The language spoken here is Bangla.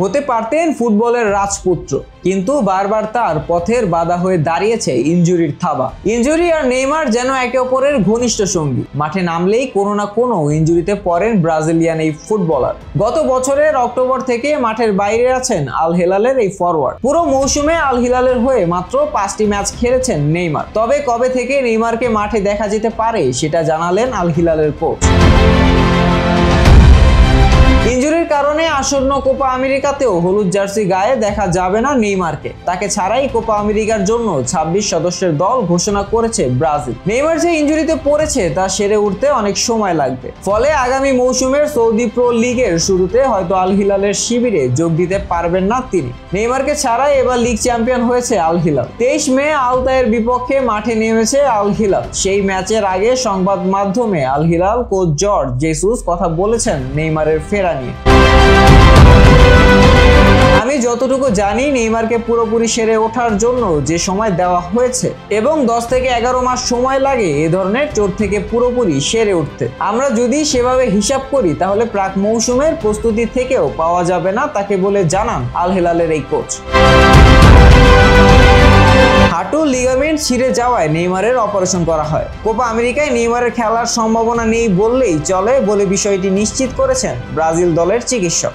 হতে পারতেন ফুটবলের রাজপুত্র, কিন্তু বারবার তার পথের বাধা হয়ে দাঁড়িয়েছে ইনজুরির থাবা। ইনজুরি আর নেইমার যেন একে অপরের ঘনিষ্ঠ সঙ্গী। মাঠে নামলেই কোনো না কোনো ইনজুরিতে পড়েন ব্রাজিলিয়ান এই ফুটবলার। গত বছরের অক্টোবর থেকে মাঠের বাইরে আছেন আল হিলালের এই ফরওয়ার্ড। পুরো মৌসুমে আল হিলালের হয়ে মাত্র 5টি ম্যাচ খেলেছেন নেইমার। তবে কবে থেকে নেইমারকে মাঠে দেখা যেতে পারে সেটা জানালেন আল হিলালের কোচ। ইনজুরির কারণে আসন্ন কোপা আমেরিকাতেও হলুদ জার্সি গায়ে দেখা যাবে না নেইমারকে। তাকে ছাড়াই কোপা আমেরিকার জন্য 26 সদস্যের দল ঘোষণা করেছে ব্রাজিল। নেইমার যে ইনজুরিতে পড়েছে তা সেরে উঠতে অনেক সময় লাগবে। ফলে আগামী মৌসুমের সৌদি প্রো লিগের শুরুতে হয়তো আল হিলালের শিবিরে যোগ দিতে পারবেন না তিনি। নেইমারকে ছাড়াই এবার লিগ চ্যাম্পিয়ন হয়েছে আল হিলাল। 23 মে আলতায়ের বিপক্ষে মাঠে নেমেছে আল হিলাল। সেই ম্যাচের আগে সংবাদ মাধ্যমে Al Hilal coach Jorge Jesus কথা বলেছেন নেইমারের ফেরা নিয়ে। আমি যতটুকু জানি নেইমারকে পুরোপুরি সেরে ওঠার জন্য যে সময় দেওয়া হয়েছে এবং 10 থেকে 11 মাস সময় লাগে এ ধরনের চোট থেকে পুরোপুরি সেরে উঠতে। আমরা যদি সেভাবে হিসাব করি তাহলে প্রাক মৌসুমের প্রস্তুতি থেকেও পাওয়া যাবে না তাকে বলে জানান আল হিলালের এই কোচ। হাঁটু লিগামেন্ট ছিঁড়ে যাওয়ায় নেইমারের অপারেশন করা হয়। কোপা আমেরিকায় নেইমারের খেলার সম্ভাবনা নেই বললেই চলে বলে বিষয়টি নিশ্চিত করেছেন ব্রাজিল দলের চিকিৎসক।